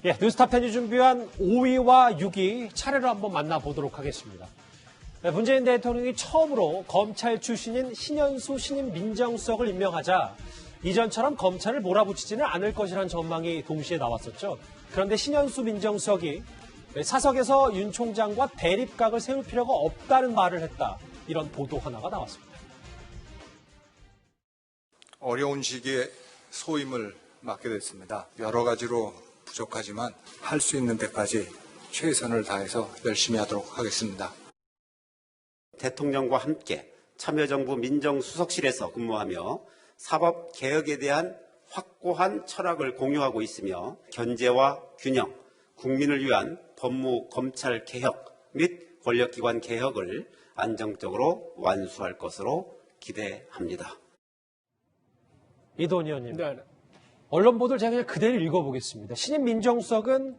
예, 뉴스타편이 준비한 5위와 6위 차례로 한번 만나보도록 하겠습니다. 문재인 대통령이 처음으로 검찰 출신인 신현수 신임 민정수석을 임명하자 이전처럼 검찰을 몰아붙이지는 않을 것이라는 전망이 동시에 나왔었죠. 그런데 신현수 민정수석이 사석에서 윤 총장과 대립각을 세울 필요가 없다는 말을 했다. 이런 보도 하나가 나왔습니다. 어려운 시기에 소임을 맡게 됐습니다. 여러 가지로 부족하지만 할 수 있는 데까지 최선을 다해서 열심히 하도록 하겠습니다. 대통령과 함께 참여정부 민정수석실에서 근무하며 사법개혁에 대한 확고한 철학을 공유하고 있으며 견제와 균형, 국민을 위한 법무 검찰 개혁 및 권력기관 개혁을 안정적으로 완수할 것으로 기대합니다. 이도훈 의원님. 네. 언론 보도를 제가 그냥 그대로 읽어보겠습니다. 신임 민정수석은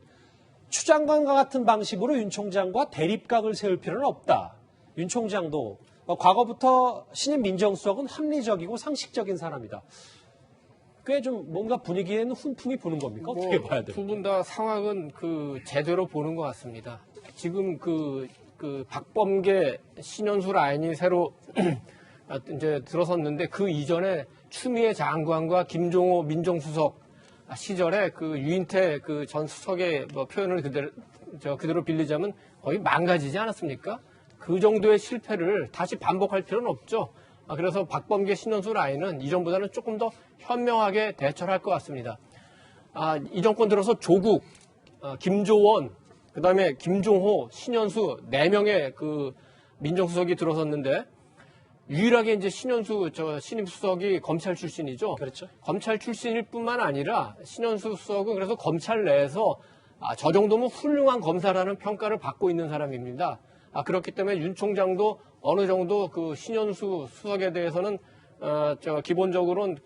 추 장관과 같은 방식으로 윤 총장과 대립각을 세울 필요는 없다. 윤 총장도 과거부터 신임 민정수석은 합리적이고 상식적인 사람이다. 꽤 좀 뭔가 분위기에는 훈풍이 부는 겁니까? 어떻게 봐야 돼요? 두 분 다 상황은 제대로 보는 것 같습니다. 지금 박범계 신현수 라인이 새로 이제 들어섰는데 그 이전에 추미애 장관과 김종호 민정수석 시절에 유인태 전 수석의 표현을 그대로 빌리자면 거의 망가지지 않았습니까? 그 정도의 실패를 다시 반복할 필요는 없죠. 그래서 박범계 신현수 라인은 이전보다는 조금 더 현명하게 대처를 할 것 같습니다. 이 정권 들어서 조국, 김조원, 그다음에 김종호, 신현수 4명의 민정수석이 들어섰는데 유일하게 이제 신현수 신임 수석이 검찰 출신이죠. 그렇죠. 검찰 출신일 뿐만 아니라 신현수 수석은 그래서 검찰 내에서 저 정도면 훌륭한 검사라는 평가를 받고 있는 사람입니다. 그렇기 때문에 윤 총장도 어느 정도 신현수 수석에 대해서는 기본적으로는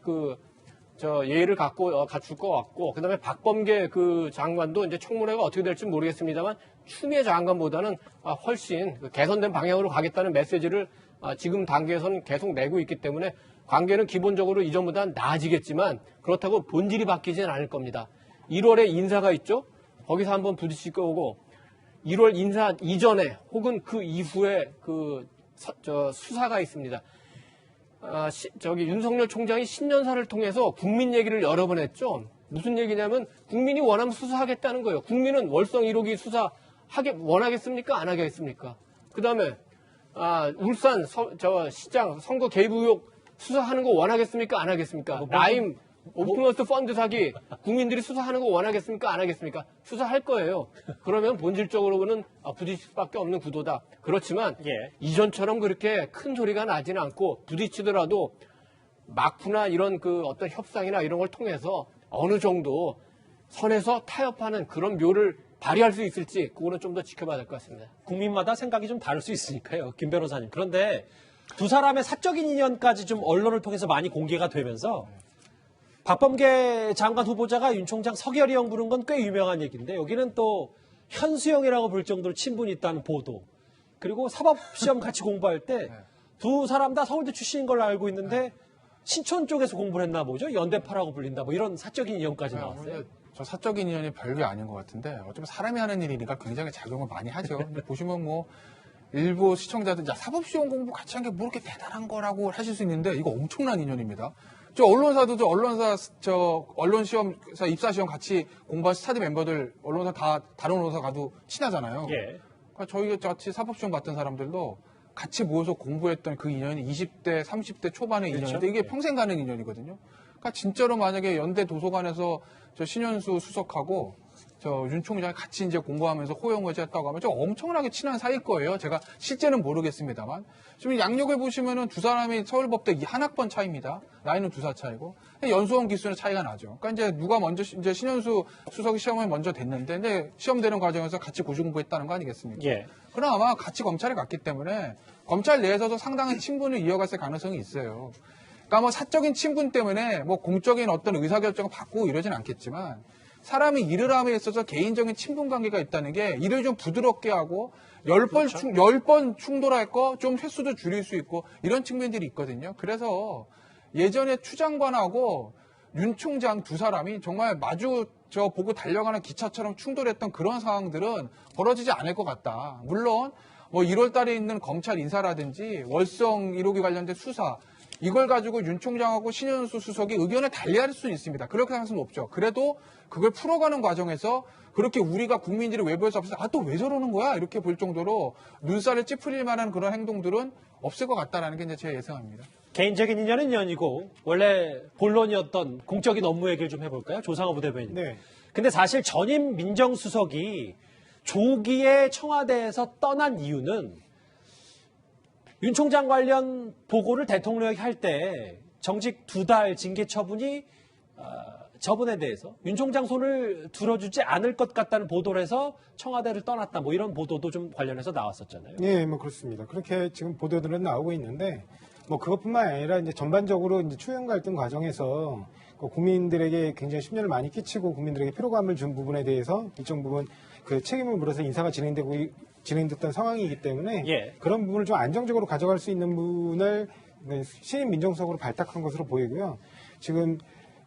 예의를 갖출 것 같고, 그다음에 박범계 장관도 이제 청문회가 어떻게 될지 모르겠습니다만 추미애 장관보다는 훨씬 개선된 방향으로 가겠다는 메시지를 지금 단계에서는 계속 내고 있기 때문에 관계는 기본적으로 이전보다 나아지겠지만 그렇다고 본질이 바뀌지는 않을 겁니다. 1월에 인사가 있죠. 거기서 한번 부딪힐 거고 1월 인사 이전에 혹은 그 이후에 수사가 있습니다. 윤석열 총장이 신년사를 통해서 국민 얘기를 여러 번 했죠. 무슨 얘기냐면 국민이 원하면 수사하겠다는 거예요. 국민은 월성 1호기 원하겠습니까? 안 하겠습니까? 그 다음에 울산 시장 선거 개입 의혹 수사하는 거 원하겠습니까? 안 하겠습니까? 라임 오픈러스 펀드 사기 국민들이 수사하는 거 원하겠습니까? 안 하겠습니까? 수사할 거예요. 그러면 본질적으로는 부딪힐 수밖에 없는 구도다. 그렇지만 이전처럼 그렇게 큰 소리가 나지는 않고 부딪히더라도 막후나 이런 어떤 협상이나 이런 걸 통해서 어느 정도 선에서 타협하는 그런 묘를 발휘할 수 있을지 그거는 좀 더 지켜봐야 될 것 같습니다. 국민마다 생각이 좀 다를 수 있으니까요. 김 변호사님. 그런데 두 사람의 사적인 인연까지 좀 언론을 통해서 많이 공개가 되면서 박범계 장관 후보자가 윤 총장 서결이 형 부른 건 꽤 유명한 얘기인데 여기는 또 현수형이라고 부를 정도로 친분이 있다는 보도. 그리고 사법시험 같이 공부할 때 두 사람 다 서울대 출신인 걸로 알고 있는데 신촌 쪽에서 공부를 했나 보죠. 연대파라고 불린다. 뭐 이런 사적인 인연까지 나왔어요. 저 사적인 인연이 별게 아닌 것 같은데 어쩌면 사람이 하는 일이니까 굉장히 작용을 많이 하죠. 근데 보시면 일부 시청자들 사법시험 공부 같이 한 게 뭐 이렇게 대단한 거라고 하실 수 있는데 이거 엄청난 인연입니다. 언론사도 언론시험사 입사시험 같이 공부한 스타디 멤버들 언론사 다른 언론사 가도 친하잖아요. 그러니까 저희 같이 사법시험 봤던 사람들도 같이 모여서 공부했던 그 인연이 20대, 30대 초반의 인연인데 이게 평생 가는 인연이거든요. 그러니까 진짜로 만약에 연대 도서관에서 신현수 수석하고 윤 총장이 같이 이제 공부하면서 호영을 했다고 하면 엄청나게 친한 사이일 거예요. 제가 실제는 모르겠습니다만. 지금 양력에 보시면은 두 사람이 서울법대 한 학번 차이입니다. 나이는 2살 차이고. 연수원 기수는 차이가 나죠. 그러니까 이제 누가 먼저 이제 신현수 수석이 시험을 먼저 됐는데 근데 시험 되는 과정에서 같이 고시 공부했다는 거 아니겠습니까? 그럼 아마 같이 검찰에 갔기 때문에 검찰 내에서도 상당한 친분을 이어갔을 가능성이 있어요. 그러니까 사적인 친분 때문에 공적인 어떤 의사결정을 바꾸고 이러진 않겠지만 사람이 일을 함에 있어서 개인적인 친분 관계가 있다는 게 일을 좀 부드럽게 하고 10번 충돌할 거 좀 횟수도 줄일 수 있고 이런 측면들이 있거든요. 그래서 예전에 추 장관하고 윤 총장 두 사람이 정말 마주 보고 달려가는 기차처럼 충돌했던 그런 상황들은 벌어지지 않을 것 같다. 물론 뭐 1월 달에 있는 검찰 인사라든지 월성 1호기 관련된 수사 이걸 가지고 윤 총장하고 신현수 수석이 의견을 달리할 수는 있습니다. 그렇게 생각할 수는 없죠. 그래도 그걸 풀어가는 과정에서 그렇게 우리가 국민들이 외부에서 앞에서 또 왜 저러는 거야? 이렇게 볼 정도로 눈살을 찌푸릴 만한 그런 행동들은 없을 것 같다라는 게 이제 제 예상입니다. 개인적인 인연은 인연이고 원래 본론이었던 공적인 업무 얘기를 좀 해볼까요? 조상호 부대변인. 네. 근데 사실 전임 민정수석이 조기에 청와대에서 떠난 이유는 윤 총장 관련 보고를 대통령이 할 때 정직 2달 징계 처분이 저분에 대해서 윤 총장 손을 들어주지 않을 것 같다는 보도를 해서 청와대를 떠났다. 뭐 이런 보도도 좀 관련해서 나왔었잖아요. 네, 뭐 그렇습니다. 그렇게 지금 보도들은 나오고 있는데 뭐 그것뿐만 아니라 이제 전반적으로 이제 추경 갈등 과정에서 국민들에게 굉장히 심려를 많이 끼치고 국민들에게 피로감을 준 부분에 대해서 일정 부분 그 책임을 물어서 인사가 진행됐던 상황이기 때문에 예. 그런 부분을 좀 안정적으로 가져갈 수 있는 부분을 신임 민정수석으로 발탁한 것으로 보이고요. 지금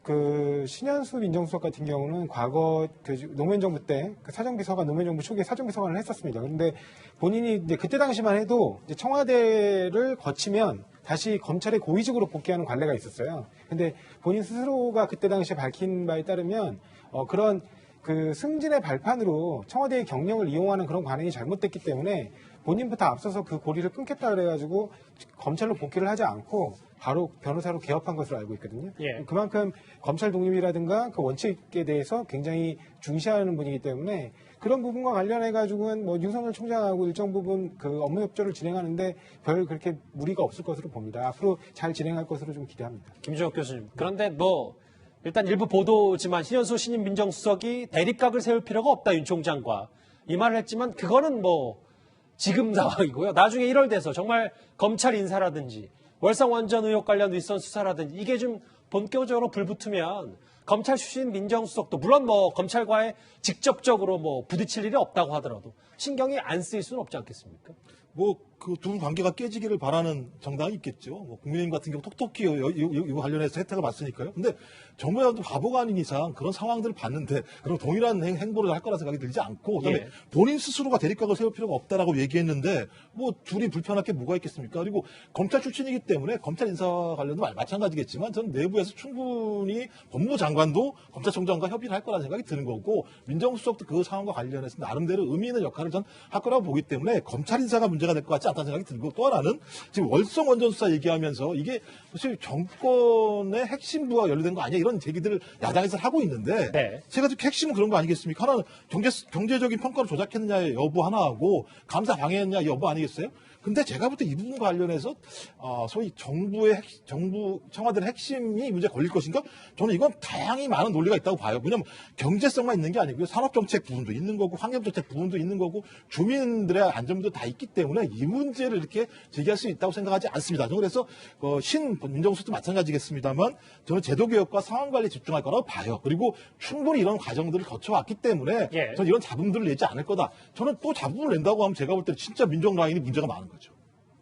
그 신현수 민정수석 같은 경우는 과거 그 노무현 정부 때 그 사정비서관 노무현 정부 초기에 사정비서관을 했었습니다. 그런데 본인이 이제 그때 당시만 해도 이제 청와대를 거치면 다시 검찰에 고위직으로 복귀하는 관례가 있었어요. 근데 본인 스스로가 그때 당시에 밝힌 바에 따르면 그런 그 승진의 발판으로 청와대의 경력을 이용하는 그런 관행이 잘못됐기 때문에 본인부터 앞서서 그 고리를 끊겠다 그래가지고 검찰로 복귀를 하지 않고 바로 변호사로 개업한 것으로 알고 있거든요. 예. 그만큼 검찰 독립이라든가 그 원칙에 대해서 굉장히 중시하는 분이기 때문에 그런 부분과 관련해가지고는 뭐 윤석열 총장하고 일정 부분 그 업무 협조를 진행하는데 별 그렇게 무리가 없을 것으로 봅니다. 앞으로 잘 진행할 것으로 좀 기대합니다. 김주혁 교수님. 그런데 뭐 일단 일부 보도지만 신현수 신임 민정수석이 대립각을 세울 필요가 없다 윤 총장과 이 말을 했지만 그거는 뭐 지금 상황이고요. 나중에 1월 돼서 정말 검찰 인사라든지 월성 원전 의혹 관련 윗선 수사라든지 이게 좀 본격적으로 불붙으면 검찰 출신 민정수석도 물론 뭐 검찰과의 직접적으로 뭐 부딪힐 일이 없다고 하더라도 신경이 안 쓰일 수는 없지 않겠습니까? 뭐 그 두 분 관계가 깨지기를 바라는 정당이 있겠죠. 뭐 국민의힘 같은 경우 톡톡히 이거 관련해서 혜택을 받으니까요. 근데 정부가 바보가 아닌 이상 그런 상황들을 봤는데 그런 동일한 행보를 할 거라 생각이 들지 않고 그다음에 예. 본인 스스로가 대립각을 세울 필요가 없다라고 얘기했는데 뭐 둘이 불편할 게 뭐가 있겠습니까? 그리고 검찰 출신이기 때문에 검찰 인사 관련도 마찬가지겠지만 저는 내부에서 충분히 법무부 장관도 검찰총장과 협의를 할 거라는 생각이 드는 거고 민정수석도 그 상황과 관련해서 나름대로 의미 있는 역할을 전 할 거라고 보기 때문에 검찰 인사가 문제가 될 것 같지 않다는 생각이 들고 또 하나는 지금 월성 원전 수사 얘기하면서 이게 사실 정권의 핵심부가 연루된 거 아니야 이런 제기들을 야당에서 하고 있는데 네. 제가 지금 핵심은 그런 거 아니겠습니까? 하나는 경제적인 평가를 조작했느냐의 여부 하나하고 감사 방해했냐 여부 아니겠어요? 근데 제가 볼 때 이 부분 관련해서 소위 청와대의 핵심이 문제 걸릴 것인가? 저는 이건 다양히 많은 논리가 있다고 봐요. 왜냐하면 경제성만 있는 게 아니고요. 산업정책 부분도 있는 거고 환경정책 부분도 있는 거고 주민들의 안전도 다 있기 때문에 이 문제를 이렇게 제기할 수 있다고 생각하지 않습니다. 저는 그래서 신 민정수석도 마찬가지겠습니다만 저는 제도개혁과 상황관리에 집중할 거라고 봐요. 그리고 충분히 이런 과정들을 거쳐왔기 때문에 예. 저는 이런 잡음들을 내지 않을 거다. 저는 또 잡음을 낸다고 하면 제가 볼 때 진짜 민정 라인이 문제가 많은 거죠.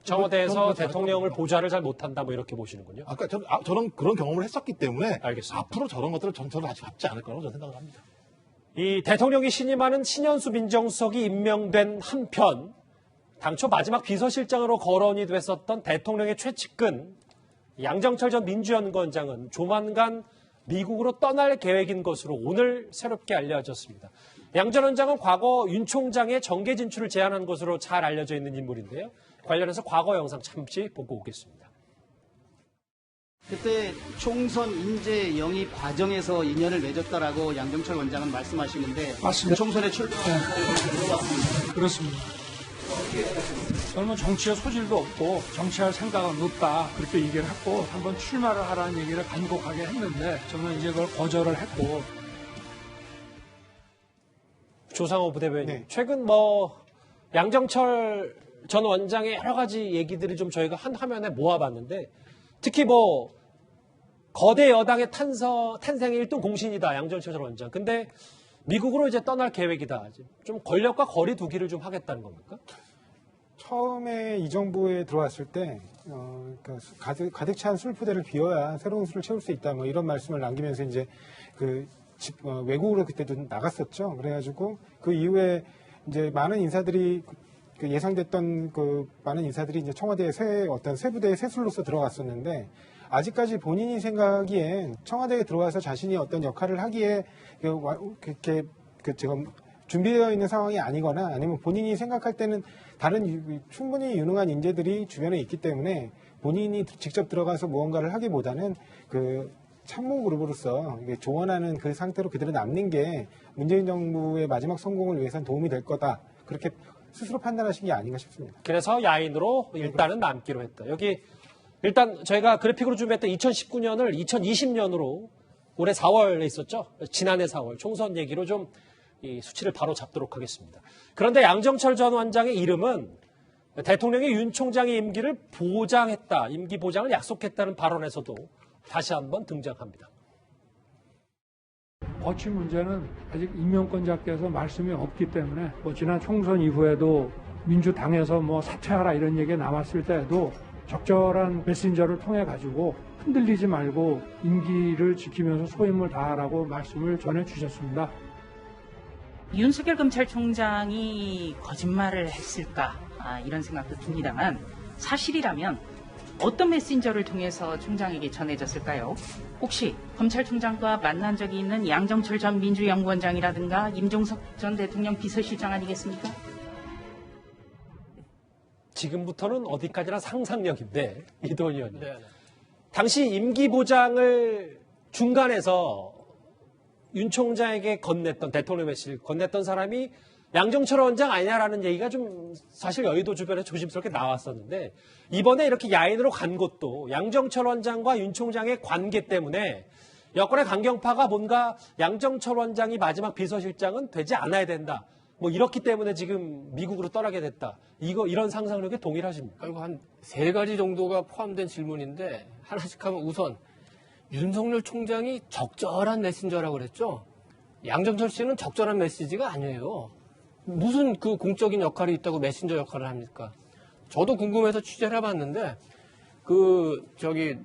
청와대에서 대통령을 보좌를 잘 못한다 뭐 이렇게 보시는군요. 아까 저는 그런 경험을 했었기 때문에 알겠습니다. 앞으로 저런 것들을 전철을 아직 잡지 않을 거라고 저는 생각을 합니다. 이 대통령이 신임하는 신현수 민정수석이 임명된 한편 당초 마지막 비서실장으로 거론이 됐었던 대통령의 최측근 양정철 전 민주연구원장은 조만간 미국으로 떠날 계획인 것으로 오늘 새롭게 알려졌습니다. 양 전 원장은 과거 윤 총장의 정계 진출을 제안한 것으로 잘 알려져 있는 인물인데요. 관련해서 과거 영상 잠시 보고 오겠습니다. 그때 총선 인재 영입 과정에서 인연을 맺었다라고 양정철 원장은 말씀하시는데 맞습니다. 총선에 물어봤습니다. 그렇습니다. 저는 정치에 소질도 없고 정치할 생각은 없다 그렇게 얘기를 했고 한번 출마를 하라는 얘기를 간곡하게 했는데 저는 이제 그걸 거절을 했고. 조상호 부대변인, 네. 최근 양정철 전 원장의 여러 가지 얘기들을 좀 저희가 한 화면에 모아봤는데 특히 거대 여당의 탄생의 1등 공신이다. 양정철 전 원장. 근데 미국으로 이제 떠날 계획이다. 좀 권력과 거리 두기를 좀 하겠다는 겁니까? 처음에 이 정부에 들어왔을 때 그러니까 가득 찬 술부대를 비워야 새로운 술을 채울 수 있다. 뭐 이런 말씀을 남기면서 이제 외국으로 그때도 나갔었죠. 그래가지고 그 이후에 이제 많은 인사들이 예상됐던 많은 인사들이 이제 청와대의 어떤 세부대의 새술로서 들어갔었는데 아직까지 본인이 생각하기엔 청와대에 들어와서 자신이 어떤 역할을 하기에 그렇게 지금 준비되어 있는 상황이 아니거나 아니면 본인이 생각할 때는 다른 충분히 유능한 인재들이 주변에 있기 때문에 본인이 직접 들어가서 무언가를 하기보다는 참모 그룹으로서 조언하는 그 상태로 그대로 남는 게 문재인 정부의 마지막 성공을 위해서는 도움이 될 거다. 그렇게 스스로 판단하신 게 아닌가 싶습니다. 그래서 야인으로 일단은 남기로 했다. 여기 일단 저희가 그래픽으로 준비했던 2019년을 2020년으로 올해 4월에 있었죠. 지난해 4월 총선 얘기로 좀 이 수치를 바로 잡도록 하겠습니다. 그런데 양정철 전 원장의 이름은 대통령이 윤 총장의 임기를 보장했다, 임기 보장을 약속했다는 발언에서도 다시 한번 등장합니다. 거취 문제는 아직 임명권자께서 말씀이 없기 때문에 지난 총선 이후에도 민주당에서 사퇴하라 이런 얘기가 나왔을 때에도 적절한 메신저를 통해 가지고 흔들리지 말고 임기를 지키면서 소임을 다하라고 말씀을 전해주셨습니다. 윤석열 검찰총장이 거짓말을 했을까 이런 생각도 듭니다만 사실이라면 어떤 메신저를 통해서 총장에게 전해졌을까요? 혹시 검찰총장과 만난 적이 있는 양정철 전 민주연구원장이라든가 임종석 전 대통령 비서실장 아니겠습니까? 지금부터는 어디까지나 상상력인데 이도원 의원님. 당시 임기 보장을 중간에서 윤 총장에게 건넸던 대통령 메시지를 건넸던 사람이 양정철 원장 아니냐라는 얘기가 좀 사실 여의도 주변에 조심스럽게 나왔었는데 이번에 이렇게 야인으로 간 것도 양정철 원장과 윤 총장의 관계 때문에 여권의 강경파가 뭔가 양정철 원장이 마지막 비서실장은 되지 않아야 된다. 이렇기 때문에 지금 미국으로 떠나게 됐다. 이런 상상력에 동일하십니까? 그리고 한 3가지 정도가 포함된 질문인데 하나씩 하면 우선 윤석열 총장이 적절한 메신저라고 그랬죠. 양정철 씨는 적절한 메시지가 아니에요. 무슨 공적인 역할이 있다고 메신저 역할을 합니까? 저도 궁금해서 취재를 해봤는데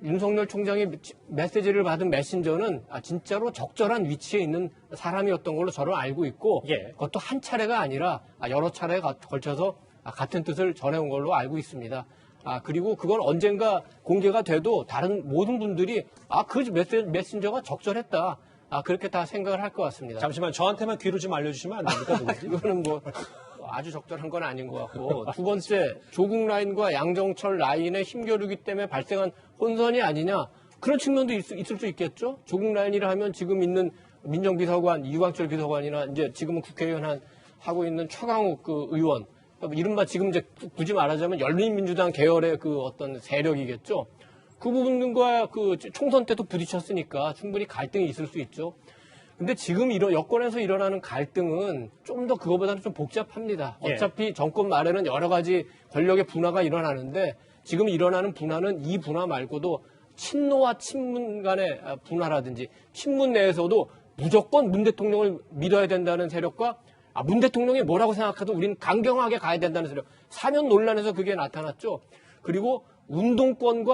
윤석열 총장이 메시지를 받은 메신저는 진짜로 적절한 위치에 있는 사람이었던 걸로 저는 알고 있고 그것도 한 차례가 아니라 여러 차례에 걸쳐서 같은 뜻을 전해온 걸로 알고 있습니다. 그리고 그건 언젠가 공개가 돼도 다른 모든 분들이 그 메신저가 적절했다. 그렇게 다 생각을 할 것 같습니다. 잠시만 저한테만 귀로 좀 알려주시면 안 됩니까? 이거는 아주 적절한 건 아닌 것 같고 두 번째 조국 라인과 양정철 라인의 힘겨루기 때문에 발생한 혼선이 아니냐 그런 측면도 있을 수 있겠죠. 조국 라인이라 하면 지금 있는 민정비서관 이광철 비서관이나 이제 지금은 국회의원 하고 있는 최강욱 의원 이른바 지금 이제 굳이 말하자면 열린민주당 계열의 어떤 세력이겠죠. 그 부분과 총선 때도 부딪혔으니까 충분히 갈등이 있을 수 있죠. 근데 지금 여권에서 일어나는 갈등은 좀 더 그거보다는 좀 복잡합니다. 어차피 정권 말에는 여러 가지 권력의 분화가 일어나는데 지금 일어나는 분화는 이 분화 말고도 친노와 친문 간의 분화라든지 친문 내에서도 무조건 문 대통령을 믿어야 된다는 세력과 문 대통령이 뭐라고 생각해도 우리는 강경하게 가야 된다는 세력. 사면 논란에서 그게 나타났죠. 그리고 운동권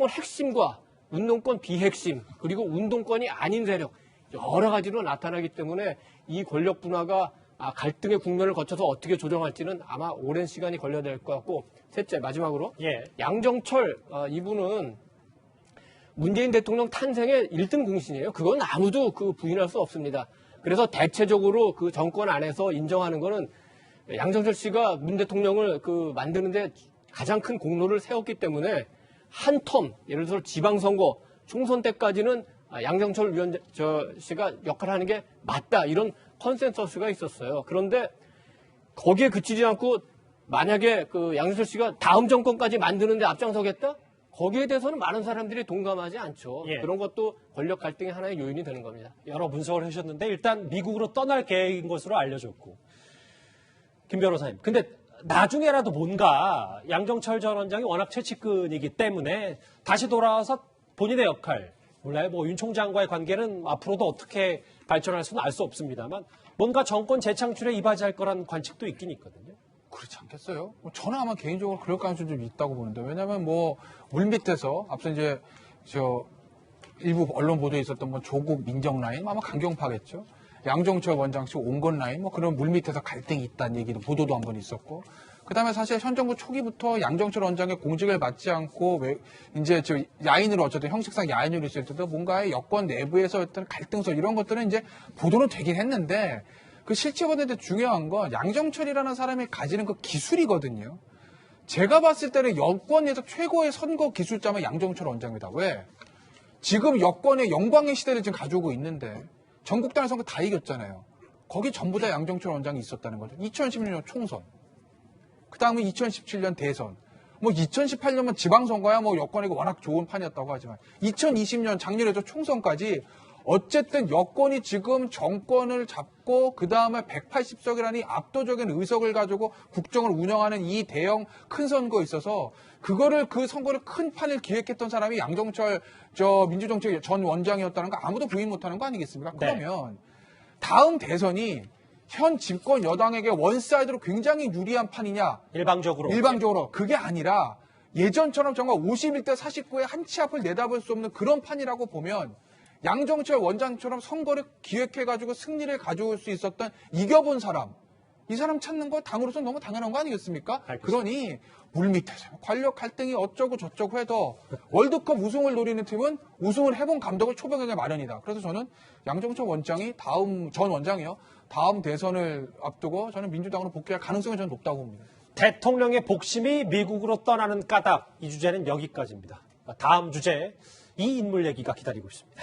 핵심과 운동권 비핵심 그리고 운동권이 아닌 세력 여러 가지로 나타나기 때문에 이 권력 분화가 갈등의 국면을 거쳐서 어떻게 조정할지는 아마 오랜 시간이 걸려야 될 것 같고 셋째 마지막으로 양정철 이분은 문재인 대통령 탄생의 1등 공신이에요. 그건 아무도 부인할 수 없습니다. 그래서 대체적으로 정권 안에서 인정하는 거는 양정철 씨가 문 대통령을 만드는데 가장 큰 공로를 세웠기 때문에 한 텀 예를 들어서 지방선거 총선 때까지는 양정철 씨가 역할을 하는 게 맞다 이런 컨센서스가 있었어요. 그런데 거기에 그치지 않고 만약에 양정철 씨가 다음 정권까지 만드는데 앞장서겠다? 거기에 대해서는 많은 사람들이 동감하지 않죠. 그런 것도 권력 갈등의 하나의 요인이 되는 겁니다. 여러 분석을 해주셨는데 일단 미국으로 떠날 계획인 것으로 알려졌고 김 변호사님. 근데 나중에라도 뭔가 양정철 전 원장이 워낙 최측근이기 때문에 다시 돌아와서 본인의 역할 몰라요. 뭐 윤 총장과의 관계는 앞으로도 어떻게 발전할 수는 알 수 없습니다만 뭔가 정권 재창출에 이바지할 거란 관측도 있긴 있거든요. 그렇지 않겠어요? 저는 아마 개인적으로 그럴 가능성이 좀 있다고 보는데, 왜냐하면 뭐 물밑에서 앞서 이제 일부 언론 보도에 있었던 뭐 조국 민정 라인 아마 강경파겠죠. 양정철 원장 씨 온건 라인 뭐 그런 물밑에서 갈등이 있다는 얘기도 보도도 한 번 있었고, 그다음에 사실 현 정부 초기부터 양정철 원장의 공직을 받지 않고 이제 야인으로 어쨌든 형식상 야인으로 있을 때도 뭔가의 여권 내부에서 어떤 갈등설 이런 것들은 이제 보도는 되긴 했는데, 그 실체 보는데 중요한 건 양정철이라는 사람이 가지는 그 기술이거든요. 제가 봤을 때는 여권에서 최고의 선거 기술자면 양정철 원장입니다. 왜? 지금 여권의 영광의 시대를 지금 가지고 있는데 전국단위 선거 다 이겼잖아요. 거기 전부 다 양정철 원장이 있었다는 거죠. 2016년 총선, 그 다음에 2017년 대선, 뭐 2018년은 지방선거야 뭐 여권이 워낙 좋은 판이었다고 하지만 2020년 작년에도 총선까지 어쨌든 여권이 지금 정권을 잡고 그 다음에 180석이라니 압도적인 의석을 가지고 국정을 운영하는 이 대형 큰 선거에 있어서 그거를 그 선거를 큰 판을 기획했던 사람이 양정철 민주정책 전 원장이었다는 거 아무도 부인 못하는 거 아니겠습니까? 그러면 다음 대선이 현 집권 여당에게 원사이드로 굉장히 유리한 판이냐? 일방적으로. 그게 아니라 예전처럼 정말 51대 49의 한 치 앞을 내다볼 수 없는 그런 판이라고 보면 양정철 원장처럼 선거를 기획해가지고 승리를 가져올 수 있었던 이겨본 사람, 이 사람 찾는 거 당으로서 너무 당연한 거 아니겠습니까? 그러니 물밑에서 권력 갈등이 어쩌고 저쩌고 해도 월드컵 우승을 노리는 팀은 우승을 해본 감독을 초병에게 마련이다. 그래서 저는 양정철 원장이 전 원장이요. 다음 대선을 앞두고 저는 민주당으로 복귀할 가능성이 저는 높다고 봅니다. 대통령의 복심이 미국으로 떠나는 까닭, 이 주제는 여기까지입니다. 다음 주제 이 인물 얘기가 기다리고 있습니다.